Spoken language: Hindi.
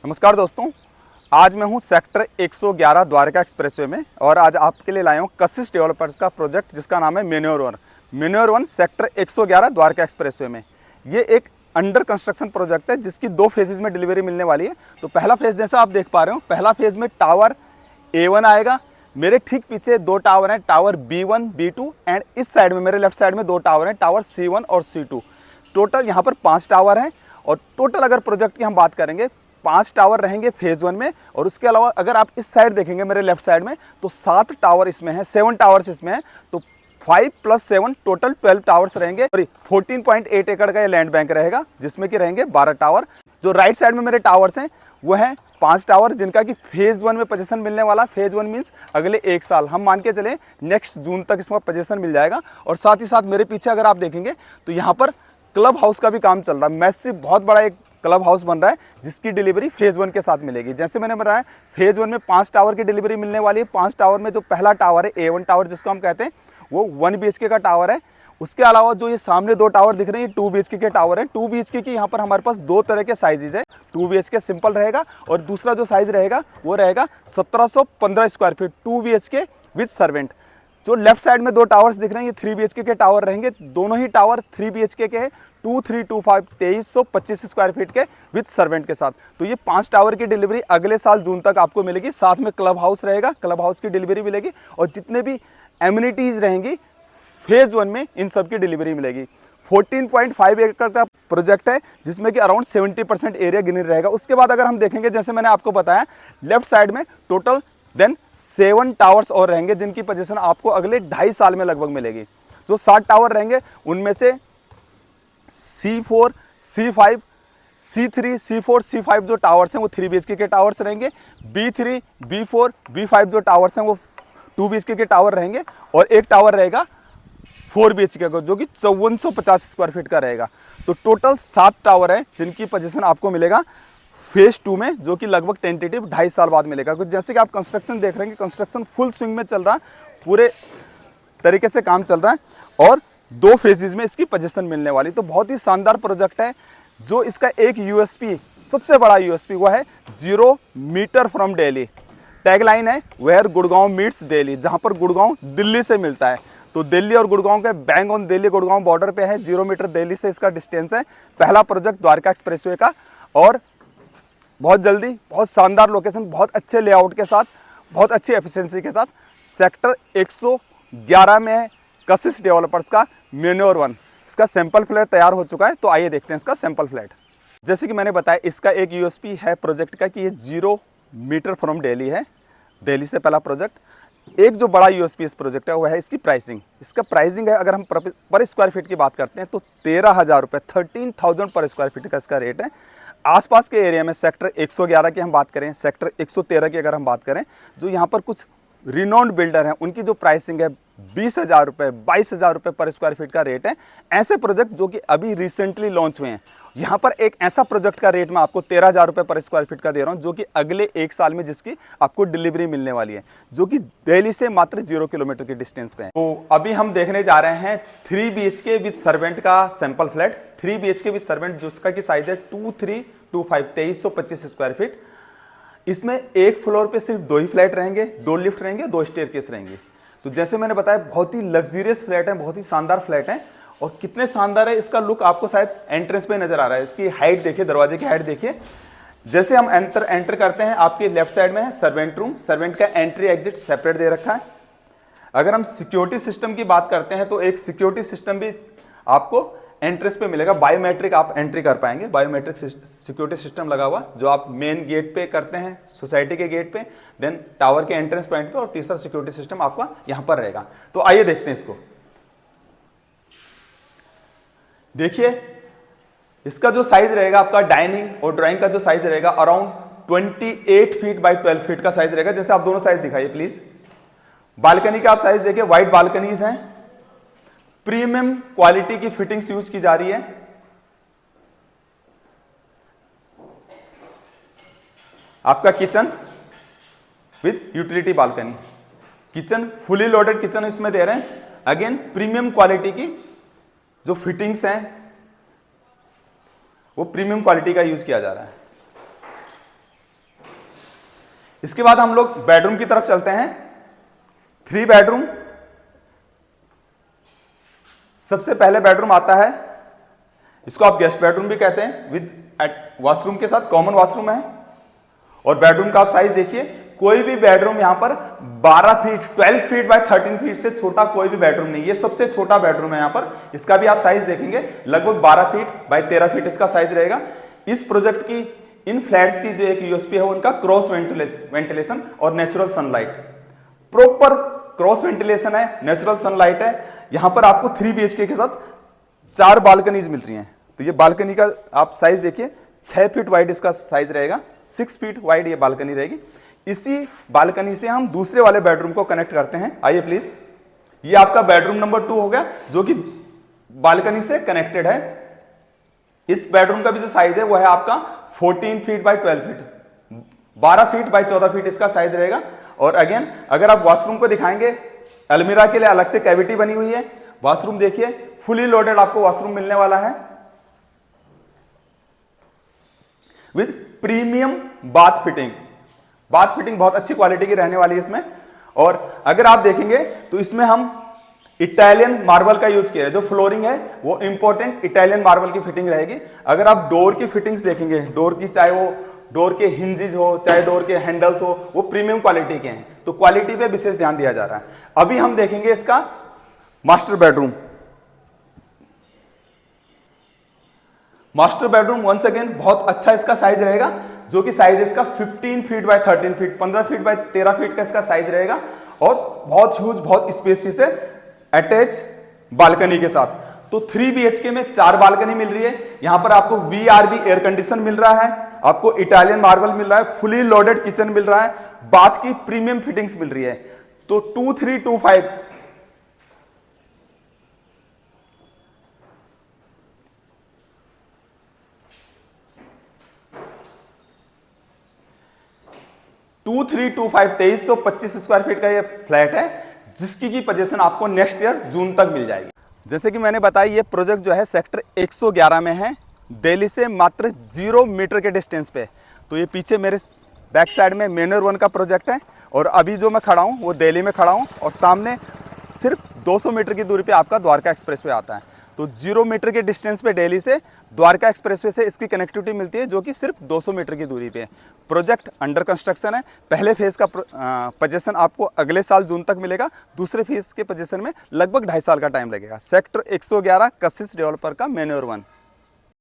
नमस्कार दोस्तों, आज मैं हूं सेक्टर 111 द्वारका एक्सप्रेसवे में और आज आपके लिए लाया हूं कशिश डेवलपर्स का प्रोजेक्ट जिसका नाम है manure one sector 111 Dwarka expressway में। ये एक अंडर कंस्ट्रक्शन प्रोजेक्ट है जिसकी 2 फेजेज में डिलीवरी मिलने वाली है। तो पहला फेज जैसा आप देख पा रहे हो, पहला फेज में टावर A1 आएगा। मेरे ठीक पीछे 2 टावर हैं, टावर B1, B2 एंड इस साइड में मेरे लेफ्ट साइड में 2 टावर हैं, टावर C1 और C2। टोटल यहाँ पर 5 टावर हैं और टोटल अगर प्रोजेक्ट की हम बात करेंगे 5 टावर रहेंगे फेज 1 में। और उसके अलावा अगर आप इस साइड देखेंगे मेरे लेफ्ट साइड में तो 7 टावर इसमें हैं, 7 टावर्स इसमें हैं। तो 5 + 7 टोटल 12 टावर्स रहेंगे। 14.8 एकड़ का ये लैंड बैंक रहेगा जिसमें कि रहेंगे 12 टावर। जो राइट साइड में मेरे टावर्स हैं वो हैं 5 टावर जिनका कि फेज 1 में पोजीशन मिलने वाला। फेज 1 मीन्स अगले 1 साल, हम मान के चले नेक्स्ट जून तक इसमें पोजीशन मिल जाएगा। और साथ ही साथ मेरे पीछे अगर आप देखेंगे तो यहाँ पर क्लब हाउस का भी काम चल रहा है। मैसिव बहुत बड़ा एक क्लब हाउस बन रहा है जिसकी डिलीवरी फेज 1 के साथ मिलेगी। जैसे मैंने बताया फेज 1 में 5 टावर की डिलीवरी मिलने वाली है। 5 टावर में जो पहला टावर है A1 टावर जिसको हम कहते हैं वो 1 BHK का टावर है। उसके अलावा जो ये सामने 2 टावर दिख रहे हैं ये 2 BHK के टावर हैं। 2 BHK की यहाँ पर हमारे पास 2 तरह के साइजेज है। 2 BHK सिंपल रहेगा और दूसरा जो साइज रहेगा वो रहेगा 1715 square feet 2 BHK with servant. जो लेफ्ट साइड में 2 टावर्स दिख रहे हैं ये 3 BHK के टावर रहेंगे। दोनों ही टावर 3 BHK के हैं, 2325 2325 स्क्वायर फीट के विद सर्वेंट के साथ। तो ये 5 टावर की डिलीवरी अगले साल जून तक आपको मिलेगी। साथ में क्लब हाउस रहेगा, क्लब हाउस की डिलीवरी मिलेगी और जितने भी एमिनिटीज रहेंगी फेज 1 में इन सब की डिलीवरी मिलेगी। 14.5 एकड़ का प्रोजेक्ट है जिसमें कि अराउंड 70% एरिया ग्रीन रहेगा। उसके बाद अगर हम देखेंगे जैसे मैंने आपको बताया लेफ्ट साइड में टोटल देन 7 टावर्स और रहेंगे जिनकी पोजीशन आपको अगले 2.5 साल में लगभग मिलेगी। जो 7 टावर रहेंगे उनमें से C4, C5, C3, C4, C5 जो टावर्स हैं वो 3 BHK के टावर्स रहेंगे। B3, B4, B5 जो टावर्स हैं वो 2 BHK के टावर रहेंगे और एक टावर रहेगा 4 BHK का जो कि 5450 स्क्वायर फीट का रहेगा। तो टोटल 7 टावर हैं जिनकी पोजीशन आपको मिलेगा फेज 2 में जो कि लगभग टेंटेटिव 2.5 साल बाद मिलेगा। कुछ जैसे कि आप कंस्ट्रक्शन देख रहे हैं कि कंस्ट्रक्शन फुल स्विंग में चल रहा है, पूरे तरीके से काम चल रहा है और 2 फेजेज में इसकी पोजीशन मिलने वाली। तो बहुत ही शानदार प्रोजेक्ट है। जो इसका एक USP, सबसे बड़ा USP वो है 0 मीटर फ्रॉम दिल्ली। टैगलाइन है वेयर गुड़गांव मीट्स दिल्ली, जहां पर गुड़गांव दिल्ली से मिलता है। तो दिल्ली और गुड़गांव के bang on Delhi Gurgaon border पे है। 0 मीटर दिल्ली से इसका डिस्टेंस है। पहला प्रोजेक्ट द्वारका एक्सप्रेसवे का और बहुत जल्दी, बहुत शानदार लोकेशन, बहुत अच्छे लेआउट के साथ, बहुत अच्छी एफिशिएंसी के साथ सेक्टर 111 में है कशिश डेवलपर्स का मेन्योर वन। इसका सैंपल फ्लैट तैयार हो चुका है। तो आइए देखते हैं इसका सैंपल फ्लैट। जैसे कि मैंने बताया इसका एक USP है प्रोजेक्ट का कि ये 0 मीटर फ्रॉम दिल्ली है। दिल्ली से पहला प्रोजेक्ट। एक जो बड़ा USP इस प्रोजेक्ट है वो है इसकी प्राइसिंग। इसका प्राइसिंग है अगर हम पर स्क्वायर फीट की बात करते हैं तो 13,000 रुपये, 13,000 पर स्क्वायर फीट का इसका रेट है। आसपास के एरिया में सेक्टर 111 की हम बात करें, सेक्टर 113 की अगर हम बात करें, जो यहाँ पर कुछ रिनोन्ड बिल्डर हैं उनकी जो प्राइसिंग है 20,000 रुपये, 22,000 रुपये पर स्क्वायर फीट का रेट है। ऐसे प्रोजेक्ट जो कि अभी रिसेंटली लॉन्च हुए हैं, यहाँ पर एक ऐसा प्रोजेक्ट का रेट मैं आपको 13,000 रुपये पर स्क्वायर फीट का दे रहा हूँ जो कि अगले 1 साल में जिसकी आपको डिलीवरी मिलने वाली है, जो कि दिल्ली से मात्र 0 किलोमीटर की डिस्टेंस पे है। तो अभी हम देखने जा रहे हैं 3 BHK विद सर्वेंट का sample flat. 3 BHK with servant जिसका की साइज है 2325 2325 स्क्वायर फीट। इसमें एक फ्लोर पे सिर्फ 2 ही फ्लैट रहेंगे, 2 लिफ्ट रहेंगे, 2 स्टेयरकेस रहेंगे। तो जैसे मैंने बताया बहुत ही लग्जरियस फ्लैट है, बहुत ही शानदार फ्लैट है। और कितने शानदार है इसका लुक आपको शायद एंट्रेंस पे नजर आ रहा है। इसकी हाइट देखिए, दरवाजे की हाइट देखिए। जैसे हम एंटर करते हैं आपके लेफ्ट साइड में है सर्वेंट रूम। सर्वेंट का एंट्री एग्जिट सेपरेट दे रखा है। अगर हम सिक्योरिटी सिस्टम की बात करते हैं तो एक सिक्योरिटी सिस्टम भी आपको एंट्रेंस पे मिलेगा। बायोमेट्रिक आप एंट्री कर पाएंगे, बायोमेट्रिक सिक्योरिटी सिस्टम लगा हुआ जो आप मेन गेट पे करते हैं सोसाइटी के गेट पे, देन टावर के एंट्रेंस पॉइंट पे, और तीसरा सिक्योरिटी सिस्टम आपका यहां पर रहेगा। तो आइए देखते हैं इसको। देखिए इसका जो साइज रहेगा आपका डाइनिंग और ड्राइंग का जो साइज रहेगा अराउंड 28 फीट बाई 12 फीट का साइज रहेगा। जैसे आप दोनों साइज दिखाइए प्लीज। बालकनी का आप साइज देखिए, व्हाइट बालकनीज हैं, प्रीमियम क्वालिटी की फिटिंग्स यूज की जा रही है। आपका kitchen with utility balcony, kitchen fully loaded kitchen इसमें दे रहे हैं। अगेन प्रीमियम क्वालिटी की जो फिटिंग्स हैं वो प्रीमियम क्वालिटी का यूज किया जा रहा है। इसके बाद हम लोग बेडरूम की तरफ चलते हैं। 3 बेडरूम। सबसे पहले बेडरूम आता है, इसको आप गेस्ट बेडरूम भी कहते हैं, विद वॉशरूम के साथ, कॉमन वॉशरूम है। और बेडरूम का आप साइज देखिए, कोई भी बेडरूम यहां पर 12 फीट 12 फीट बाय 13 फीट से छोटा कोई भी बेडरूम नहीं। ये सबसे छोटा बेडरूम है यहां पर। इसका भी आप साइज देखेंगे, लगभग 12 फीट बाय 13 फीट इसका साइज रहेगा। इस प्रोजेक्ट की, इन फ्लैट्स की जो एक यूएसपी है उनका क्रॉस वेंटिलेशन और natural sunlight. Proper cross ventilation है, नेचुरल सनलाइट है। यहां पर आपको 3 BHK के साथ 4 बालकनीज मिल रही हैं। तो ये बालकनी का आप साइज देखिए, 6 फीट वाइड इसका साइज रहेगा, 6 फीट वाइड ये बालकनी रहेगी। इसी बालकनी से हम दूसरे वाले बेडरूम को कनेक्ट करते हैं। आइए प्लीज, ये आपका बेडरूम नंबर 2 हो गया, जो कि बालकनी से कनेक्टेड है। इस बेडरूम का भी जो साइज है वो है आपका 14 feet by 12 feet, 12 feet by 14 feet इसका साइज रहेगा। और अगेन अगर आप वॉशरूम को दिखाएंगे, अलमीरा के लिए अलग से कैविटी बनी हुई है। वॉशरूम देखिए, फुली लोडेड आपको वॉशरूम मिलने वाला है, with premium bath fitting. Bath fitting बहुत अच्छी क्वालिटी की रहने वाली है इसमें। और अगर आप देखेंगे तो इसमें हम इटालियन मार्बल का यूज किया है। जो फ्लोरिंग है वो इंपॉर्टेंट इटालियन मार्बल की फिटिंग रहेगी। अगर आप डोर की फिटिंग्स देखेंगे, डोर की, चाहे वो डोर के हिंजेस हो, चाहे डोर के हैंडल्स हो, वो प्रीमियम क्वालिटी के हैं। तो क्वालिटी पे विशेष ध्यान दिया जा रहा है। अभी हम देखेंगे इसका master bedroom. Master bedroom once again बहुत अच्छा इसका साइज रहेगा, जो कि साइज इसका 15 feet by 13 feet, 15 feet by 13 feet का इसका साइज रहेगा। और बहुत ह्यूज, बहुत स्पेसियस है, अटैच बालकनी के साथ। तो 3 BHK में 4 बालकनी मिल रही है। यहां पर आपको VRB एयर कंडीशन मिल रहा है, आपको इटालियन मार्बल मिल रहा है, फुली लोडेड किचन मिल रहा है, बाथ की प्रीमियम फिटिंग्स मिल रही है। तो 2325 2325 स्क्वायर फीट का ये फ्लैट है, जिसकी की पोजीशन आपको नेक्स्ट ईयर जून तक मिल जाएगी। जैसे कि मैंने बताया, ये प्रोजेक्ट जो है सेक्टर 111 में है, दिल्ली से मात्र 0 मीटर के डिस्टेंस पे। तो ये पीछे मेरे बैक साइड में मेनोर 1 का प्रोजेक्ट है, और अभी जो मैं खड़ा हूँ वो दिल्ली में खड़ा हूँ, और सामने सिर्फ 200 मीटर की दूरी पे आपका द्वारका एक्सप्रेसवे आता है। तो 0 मीटर के डिस्टेंस पे दिल्ली से द्वारका एक्सप्रेसवे से इसकी कनेक्टिविटी मिलती है, जो कि सिर्फ 200 मीटर की दूरी पे है। प्रोजेक्ट अंडर कंस्ट्रक्शन है। पहले फेज का पोजीशन आपको अगले साल जून तक मिलेगा, दूसरे फेज के पोजीशन में लगभग 2.5 साल का टाइम लगेगा। सेक्टर 111 कशिश डेवलपर का मेनोर 1।